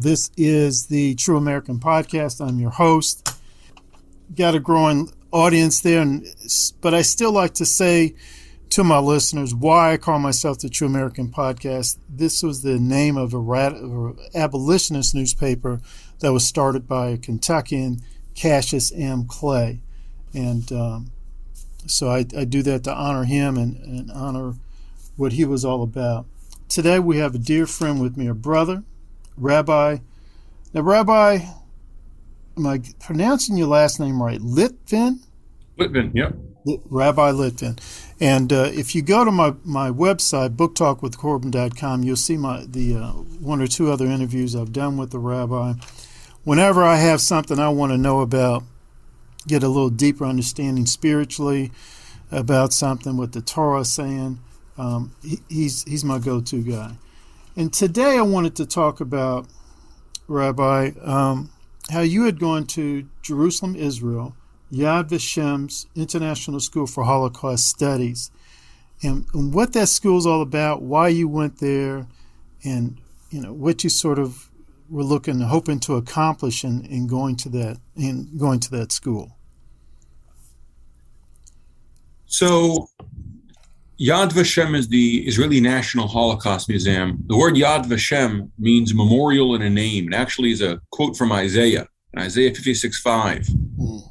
This is the True American Podcast. I'm your host. Got a growing audience there, but I still like to say to my listeners why I call myself the True American Podcast. This was the name of a abolitionist newspaper that was started by a Kentuckian, Cassius M. Clay. And so I do that to honor him and honor what he was all about. Today we have a dear friend with me, a brother, Rabbi. Now, Rabbi, am I pronouncing your last name right? Litvin? Litvin, yep. Rabbi Litvin. And if you go to my website, booktalkwithcorbin.com, you'll see the one or two other interviews I've done with the rabbi. Whenever I have something I want to know about, get a little deeper understanding spiritually about something, what the Torah is saying, he's my go-to guy. And today I wanted to talk about, Rabbi, how you had gone to Jerusalem, Israel, Yad Vashem's International School for Holocaust Studies, and what that school is all about, why you went there, and what you sort of were hoping to accomplish in going to that school. So, Yad Vashem is the Israeli National Holocaust Museum. The word Yad Vashem means memorial in a name. It actually is a quote from Isaiah. In Isaiah 56:5,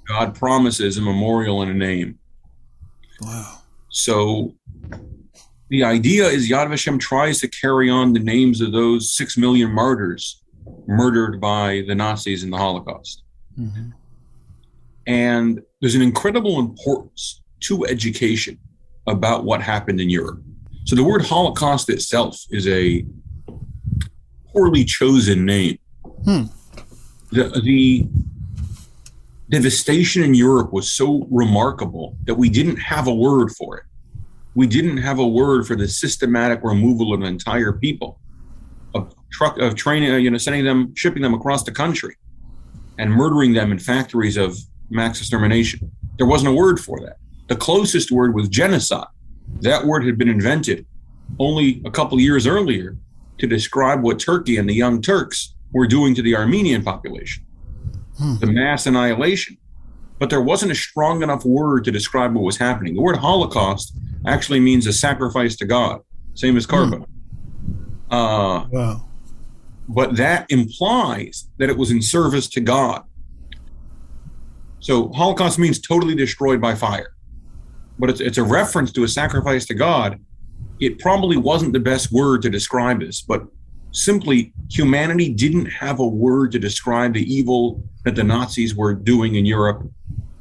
God promises a memorial in a name. Wow. So the idea is Yad Vashem tries to carry on the names of those 6 million martyrs murdered by the Nazis in the Holocaust. Mm-hmm. And there's an incredible importance to education about what happened in Europe. So the word Holocaust itself is a poorly chosen name. The devastation in Europe was so remarkable that we didn't have a word for it. We didn't have a word for the systematic removal of an entire people, of training, sending them, shipping them across the country and murdering them in factories of mass extermination. There wasn't a word for that. The closest word was genocide. That word had been invented only a couple years earlier to describe what Turkey and the Young Turks were doing to the Armenian population, the mass annihilation. But there wasn't a strong enough word to describe what was happening. The word Holocaust actually means a sacrifice to God, same as Corbin. Wow. But that implies that it was in service to God. So Holocaust means totally destroyed by fire. But it's a reference to a sacrifice to God. It probably wasn't the best word to describe this, but simply humanity didn't have a word to describe the evil that the Nazis were doing in Europe,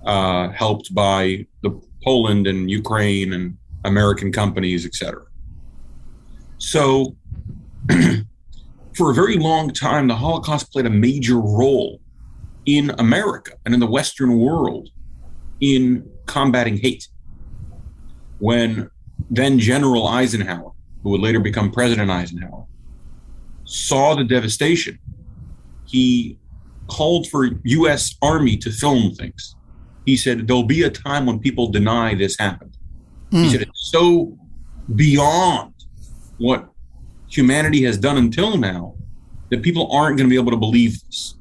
helped by the Poland and Ukraine and American companies, etc. So for a very long time, the Holocaust played a major role in America and in the Western world in combating hate. When then General Eisenhower, who would later become President Eisenhower, saw the devastation, he called for U.S. Army to film things. He said, there'll be a time when people deny this happened. He said, it's so beyond what humanity has done until now that people aren't going to be able to believe this.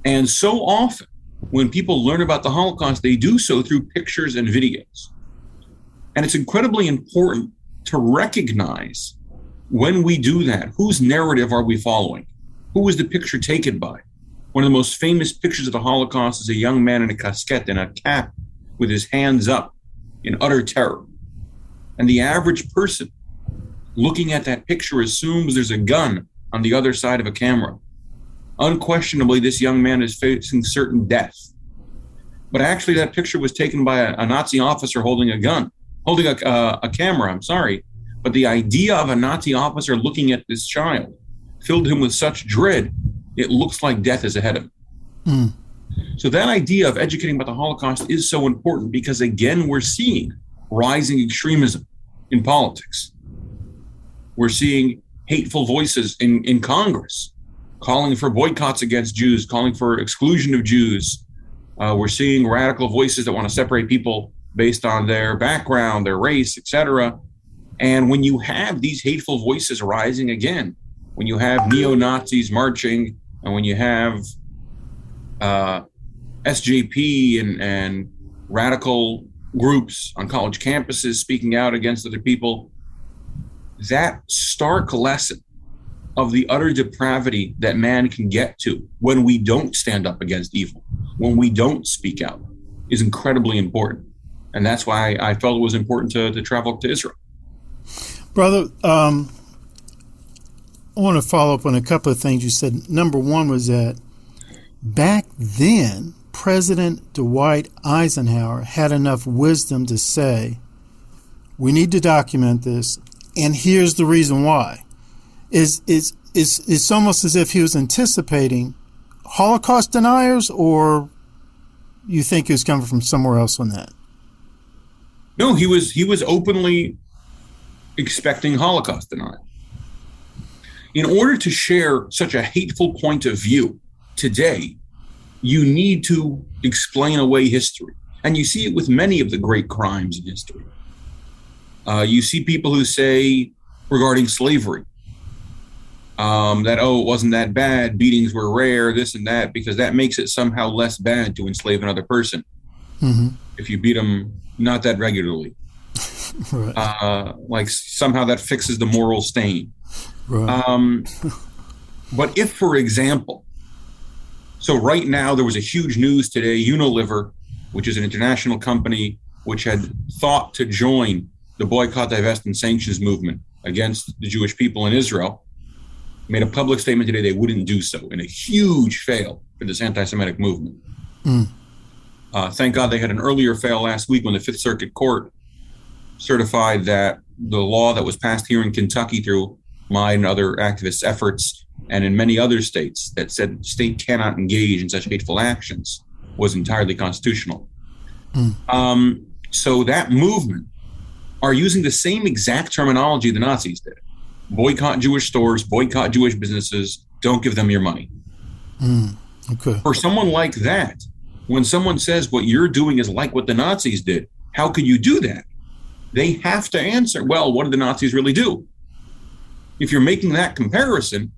And so often, when people learn about the Holocaust, they do so through pictures and videos. And it's incredibly important to recognize when we do that, whose narrative are we following? Who was the picture taken by? One of the most famous pictures of the Holocaust is a young man in a casquette and a cap with his hands up in utter terror. And the average person looking at that picture assumes there's a gun on the other side of a camera. Unquestionably, this young man is facing certain death. But actually, that picture was taken by a Nazi officer holding a camera. But the idea of a Nazi officer looking at this child filled him with such dread, it looks like death is ahead of him. So that idea of educating about the Holocaust is so important because, again, we're seeing rising extremism in politics. We're seeing hateful voices in Congress calling for boycotts against Jews, calling for exclusion of Jews. We're seeing radical voices that want to separate people based on their background, their race, etc. And when you have these hateful voices rising again, when you have neo-Nazis marching, and when you have SJP and radical groups on college campuses speaking out against other people, that stark lesson of the utter depravity that man can get to when we don't stand up against evil, when we don't speak out, is incredibly important. And that's why I felt it was important to travel to Israel. Brother, I want to follow up on a couple of things you said. Number one was that back then, President Dwight Eisenhower had enough wisdom to say, we need to document this, and here's the reason why. It's almost as if he was anticipating Holocaust deniers, or you think he was coming from somewhere else on that? No, he was openly expecting Holocaust denial. In order to share such a hateful point of view today, you need to explain away history. And you see it with many of the great crimes in history. You see people who say regarding slavery, that, it wasn't that bad, beatings were rare, this and that, because that makes it somehow less bad to enslave another person. Mm-hmm. If you beat them not that regularly. Right. Like somehow that fixes the moral stain. Right. But if, for example, so right now there was a huge news today, Unilever, which is an international company which had thought to join the boycott, divest, and sanctions movement against the Jewish people in Israel, made a public statement today they wouldn't do so, in a huge fail for this anti-Semitic movement. Thank God they had an earlier fail last week when the Fifth Circuit Court certified that the law that was passed here in Kentucky through my and other activists' efforts, and in many other states, that said the state cannot engage in such hateful actions, was entirely constitutional. So that movement are using the same exact terminology the Nazis did. Boycott Jewish stores, boycott Jewish businesses, don't give them your money. Okay. For someone like that, when someone says what you're doing is like what the Nazis did, how could you do that? They have to answer, well, what did the Nazis really do? If you're making that comparison,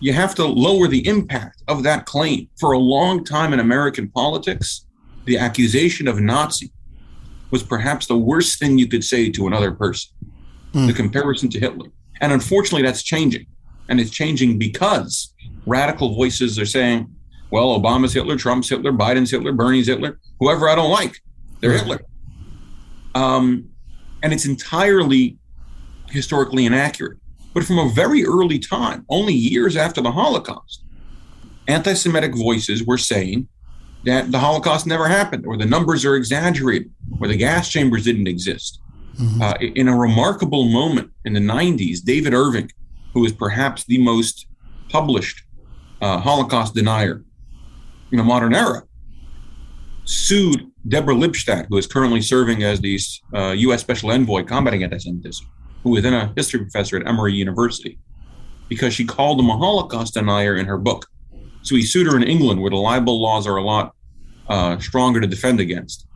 you have to lower the impact of that claim. For a long time in American politics, the accusation of Nazi was perhaps the worst thing you could say to another person, the comparison to Hitler. And unfortunately, that's changing. And it's changing because radical voices are saying, well, Obama's Hitler, Trump's Hitler, Biden's Hitler, Bernie's Hitler, whoever I don't like, they're Hitler. And it's entirely historically inaccurate. But from a very early time, only years after the Holocaust, anti-Semitic voices were saying that the Holocaust never happened, or the numbers are exaggerated, or the gas chambers didn't exist. In a remarkable moment in the 90s, David Irving, who is perhaps the most published Holocaust denier in the modern era, sued Deborah Lipstadt, who is currently serving as the U.S. Special Envoy combating anti-Semitism, who is then a history professor at Emory University, because she called him a Holocaust denier in her book. So he sued her in England, where the libel laws are a lot stronger to defend against.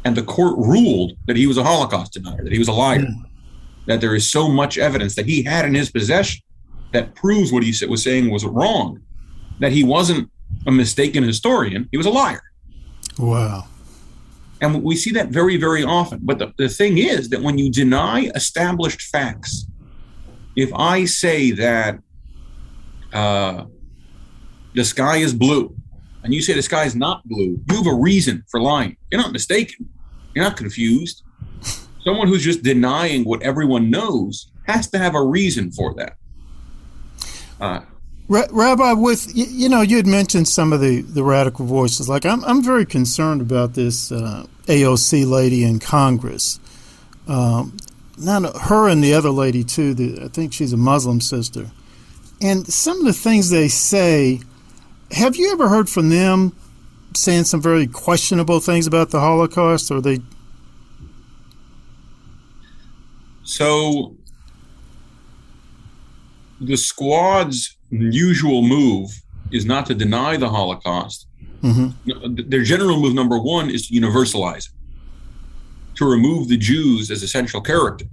And the court ruled that he was a Holocaust denier, that he was a liar, that there is so much evidence that he had in his possession that proves what he was saying was wrong, that he wasn't a mistaken historian, he was a liar. Wow. And we see that very, very often. But the thing is that when you deny established facts, if I say that the sky is blue, and you say the sky is not blue, you have a reason for lying. You're not mistaken. You're not confused. Someone who's just denying what everyone knows has to have a reason for that. Rabbi, with you had mentioned some of the radical voices. Like I'm very concerned about this AOC lady in Congress. Not her and the other lady too. I think she's a Muslim sister. And some of the things they say, have you ever heard from them saying some very questionable things about the Holocaust? Or they? So the squad's usual move is not to deny the Holocaust. Their general move, number one, is to universalize it, to remove the Jews as a central character.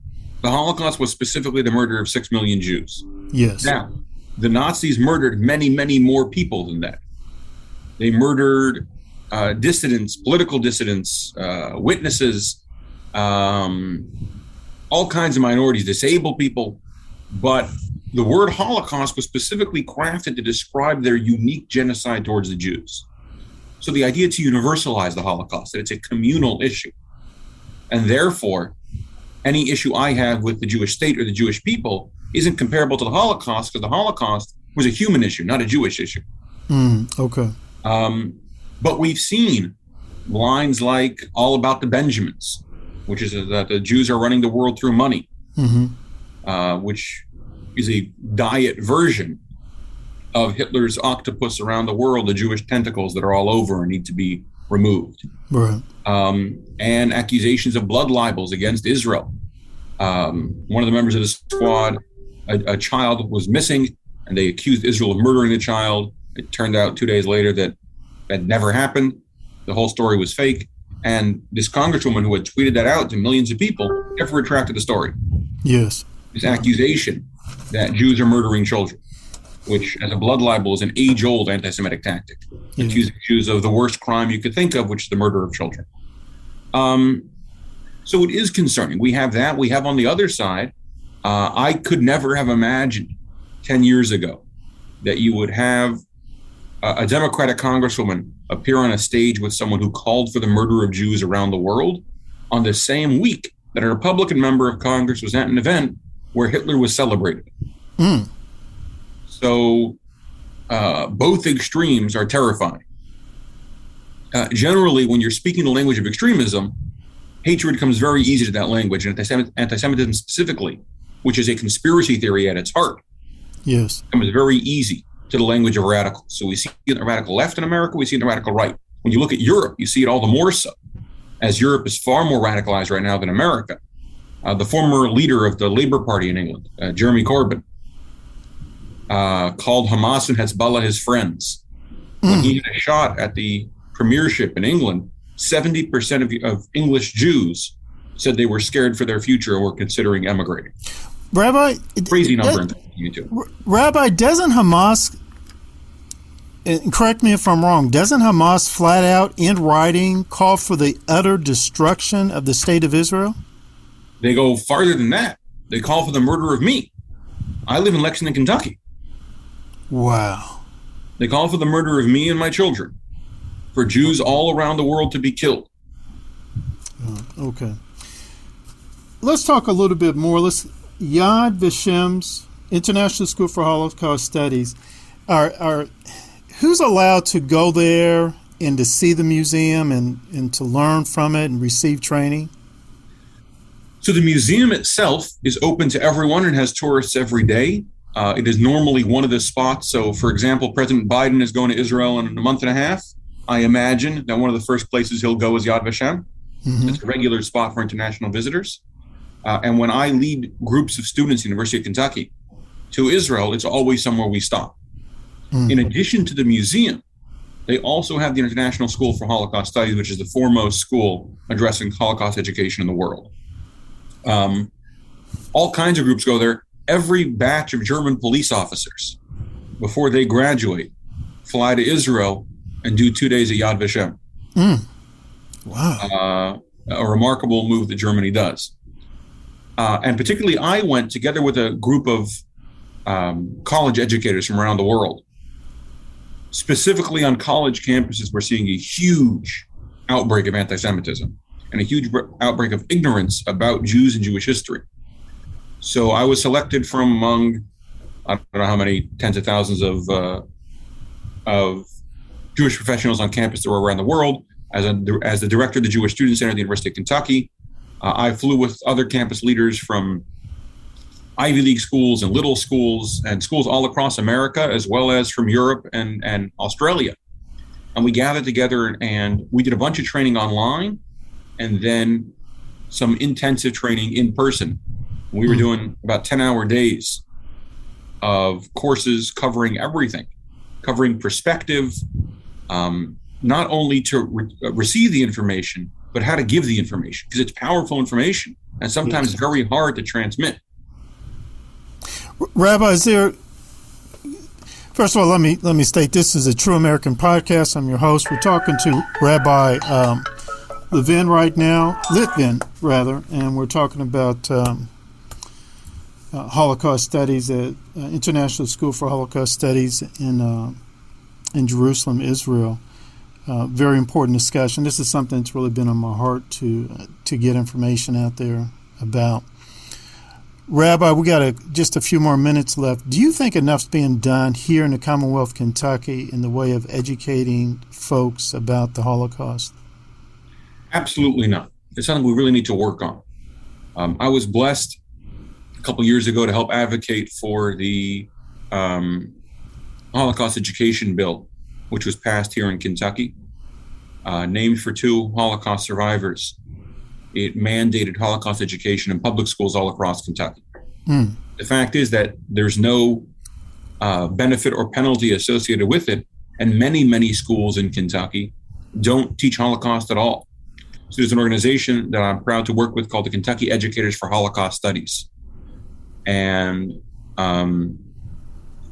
The Holocaust was specifically the murder of 6 million Jews. Yes. Now, the Nazis murdered many, many more people than that. They murdered dissidents, political dissidents, witnesses, all kinds of minorities, disabled people. But the word Holocaust was specifically crafted to describe their unique genocide towards the Jews. So the idea to universalize the Holocaust, that it's a communal issue. And therefore, any issue I have with the Jewish state or the Jewish people isn't comparable to the Holocaust, because the Holocaust was a human issue, not a Jewish issue. Okay. But we've seen lines like All About the Benjamins, which is that the Jews are running the world through money, which is a diet version of Hitler's octopus around the world, the Jewish tentacles that are all over and need to be removed. Right. And accusations of blood libels against Israel. One of the members of the squad, a child was missing, and they accused Israel of murdering the child. It turned out 2 days later that that never happened. The whole story was fake. And this congresswoman who had tweeted that out to millions of people never retracted the story. Yes. This accusation that Jews are murdering children, which as a blood libel is an age-old anti-Semitic tactic, accusing Jews of the worst crime you could think of, which is the murder of children. So it is concerning. We have that. We have on the other side, I could never have imagined 10 years ago that you would have a Democratic congresswoman appear on a stage with someone who called for the murder of Jews around the world on the same week that a Republican member of Congress was at an event where Hitler was celebrated. So both extremes are terrifying. Generally, when you're speaking the language of extremism, hatred comes very easy to that language, and anti-Semitism specifically, which is a conspiracy theory at its heart, comes very easy to the language of radicals. So we see it in the radical left in America, we see it in the radical right. When you look at Europe, you see it all the more so, as Europe is far more radicalized right now than America. The former leader of the Labour Party in England, Jeremy Corbin, called Hamas and Hezbollah his friends. When he had a shot at the premiership in England, 70% of English Jews said they were scared for their future or were considering emigrating. Rabbi, crazy number. Rabbi, doesn't Hamas, and correct me if I'm wrong, doesn't Hamas flat out in writing call for the utter destruction of the state of Israel? They go farther than that. They call for the murder of me. I live in Lexington, Kentucky. Wow. They call for the murder of me and my children, for Jews all around the world to be killed. Okay. Let's talk a little bit more. Yad Vashem's International School for Holocaust Studies. Who's allowed to go there and to see the museum and to learn from it and receive training? So the museum itself is open to everyone and has tourists every day. It is normally one of the spots. So, for example, President Biden is going to Israel in a month and a half. I imagine that one of the first places he'll go is Yad Vashem. It's a regular spot for international visitors. And when I lead groups of students at the University of Kentucky to Israel, it's always somewhere we stop. In addition to the museum, they also have the International School for Holocaust Studies, which is the foremost school addressing Holocaust education in the world. All kinds of groups go there. Every batch of German police officers, before they graduate, fly to Israel and do 2 days at Yad Vashem. Wow. A remarkable move that Germany does. And particularly, I went together with a group of college educators from around the world. Specifically on college campuses, we're seeing a huge outbreak of anti-Semitism and a huge outbreak of ignorance about Jews and Jewish history. So I was selected from among, I don't know how many tens of thousands of Jewish professionals on campus that were around the world as the director of the Jewish Student Center at the University of Kentucky. I flew with other campus leaders from Ivy League schools and little schools and schools all across America, as well as from Europe and Australia. And we gathered together and we did a bunch of training online and then some intensive training in person. We were doing about 10-hour days of courses covering everything, covering perspective, not only to receive the information, but how to give the information, because it's powerful information and sometimes very hard to transmit. Rabbi, First of all, let me state this is a True American podcast. I'm your host. We're talking to Rabbi Litvin right now, Litvin rather, and we're talking about Holocaust studies at International School for Holocaust Studies in Jerusalem, Israel. Very important discussion. This is something that's really been on my heart to get information out there about. Rabbi, we got just a few more minutes left. Do you think enough's being done here in the Commonwealth of Kentucky in the way of educating folks about the Holocaust? Absolutely not. It's something we really need to work on. I was blessed a couple years ago to help advocate for the Holocaust education bill, which was passed here in Kentucky, named for two Holocaust survivors. It mandated Holocaust education in public schools all across Kentucky. The fact is that there's no benefit or penalty associated with it, and many, many schools in Kentucky don't teach Holocaust at all. So there's an organization that I'm proud to work with called the Kentucky Educators for Holocaust Studies. And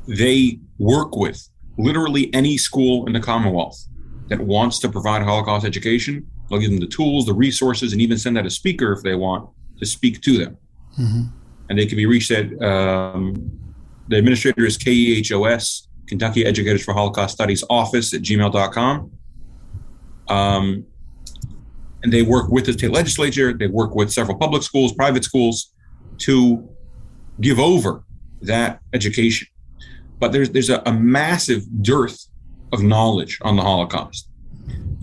they work with literally any school in the Commonwealth that wants to provide Holocaust education. They'll give them the tools, the resources, and even send out a speaker if they want to speak to them. Mm-hmm. And they can be reached at the administrator is KEHOS, Kentucky Educators for Holocaust Studies office at gmail.com. And they work with the state legislature. They work with several public schools, private schools to give over that education. But there's a massive dearth of knowledge on the Holocaust.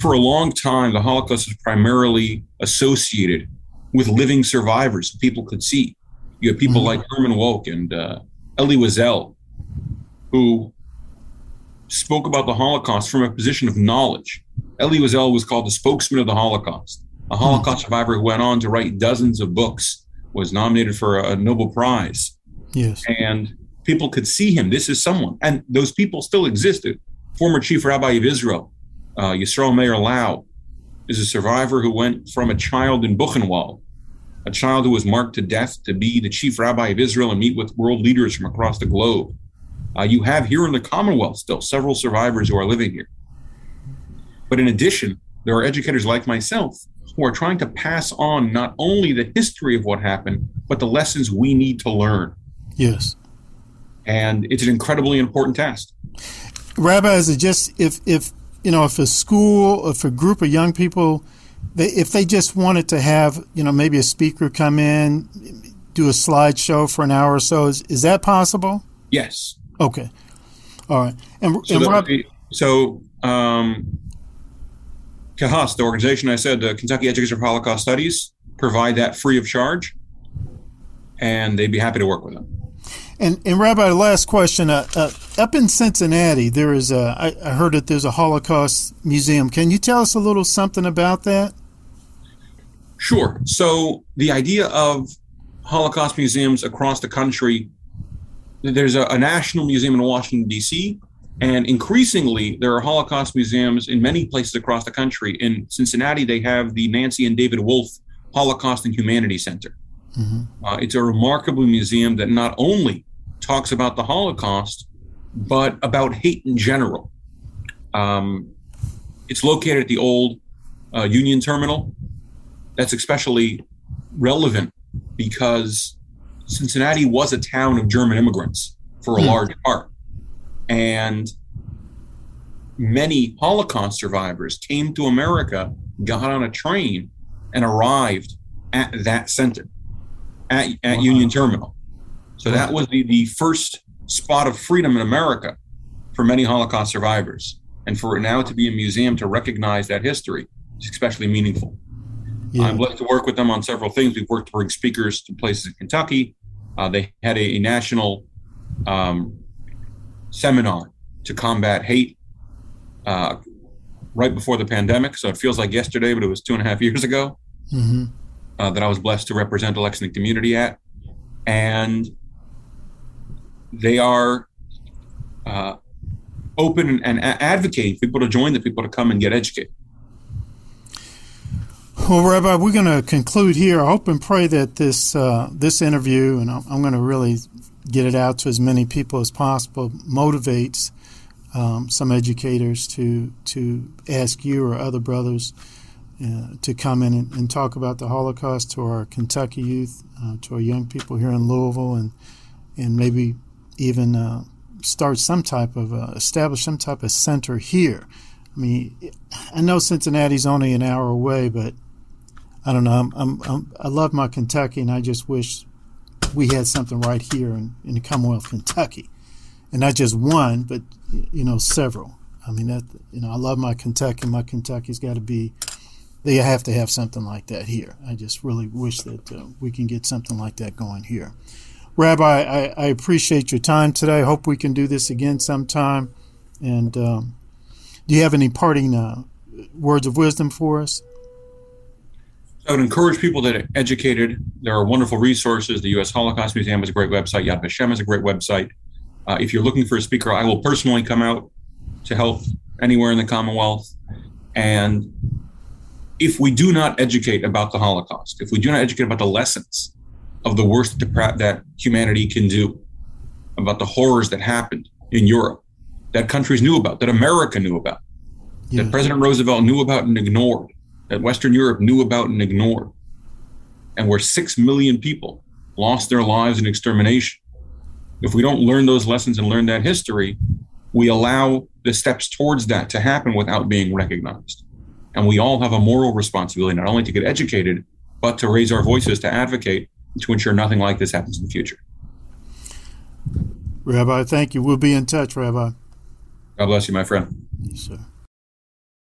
For a long time, the Holocaust was primarily associated with living survivors people could see. You have people like Herman Wouk and Elie Wiesel, who spoke about the Holocaust from a position of knowledge. Elie Wiesel was called the spokesman of the Holocaust, a Holocaust survivor who went on to write dozens of books, was nominated for a Nobel Prize. Yes. And people could see him. This is someone. And those people still existed. Former Chief Rabbi of Israel, Yisrael Meir Lau, is a survivor who went from a child in Buchenwald, a child who was marked to death, to be the Chief Rabbi of Israel and meet with world leaders from across the globe. You have here in the Commonwealth still several survivors who are living here. But in addition, there are educators like myself who are trying to pass on not only the history of what happened, but the lessons we need to learn. Yes. And it's an incredibly important task. Rabbi, is it just if a school, if a group of young people, if they just wanted to have, maybe a speaker come in, do a slideshow for an hour or so, is that possible? Yes. Okay. All right. KHOS, the organization I said, the Kentucky Educators for Holocaust Studies, provide that free of charge, and they'd be happy to work with them. And Rabbi, last question. Up in Cincinnati, there is I heard that there's a Holocaust museum. Can you tell us a little something about that? Sure. So the idea of Holocaust museums across the country, there's a national museum in Washington, D.C., and increasingly there are Holocaust museums in many places across the country. In Cincinnati, they have the Nancy and David Wolf Holocaust and Humanity Center. Mm-hmm. It's a remarkable museum that not only talks about the Holocaust, but about hate in general. It's located at the old Union Terminal. That's especially relevant because Cincinnati was a town of German immigrants for a large part. And many Holocaust survivors came to America, got on a train, and arrived at that center, at Union Terminal. So that was the first spot of freedom in America for many Holocaust survivors. And for it now to be a museum to recognize that history is especially meaningful. Yeah. I'm blessed to work with them on several things. We've worked to bring speakers to places in Kentucky. They had a national seminar to combat hate right before the pandemic. So it feels like yesterday, but it was 2.5 years ago that I was blessed to represent the Lexington community at. And they are open and advocating for people to join, the people to come and get educated. Well, Rabbi, we're going to conclude here. I hope and pray that this interview, and I'm going to really get it out to as many people as possible, motivates some educators to ask you or other brothers to come in and talk about the Holocaust to our Kentucky youth, to our young people here in Louisville, and maybe even establish some type of center here. I mean, I know Cincinnati's only an hour away, but I don't know. I love my Kentucky, and I just wish we had something right here in the Commonwealth of Kentucky, and not just one, but several. I mean, I love my Kentucky. My Kentucky's got to be. They have to have something like that here. I just really wish that we can get something like that going here. Rabbi, I appreciate your time today. I hope we can do this again sometime. And do you have any parting words of wisdom for us? I would encourage people that are educated. There are wonderful resources. The U.S. Holocaust Museum is a great website. Yad Vashem is a great website. If you're looking for a speaker, I will personally come out to help anywhere in the Commonwealth. And if we do not educate about the Holocaust, if we do not educate about the lessons of the worst that humanity can do, about the horrors that happened in Europe, that countries knew about, that America knew about, that President Roosevelt knew about and ignored, that Western Europe knew about and ignored, and where 6 million people lost their lives in extermination. If we don't learn those lessons and learn that history, we allow the steps towards that to happen without being recognized. And we all have a moral responsibility, not only to get educated, but to raise our voices, to advocate, to ensure nothing like this happens in the future. Rabbi, thank you. We'll be in touch, Rabbi. God bless you, my friend. Yes, sir.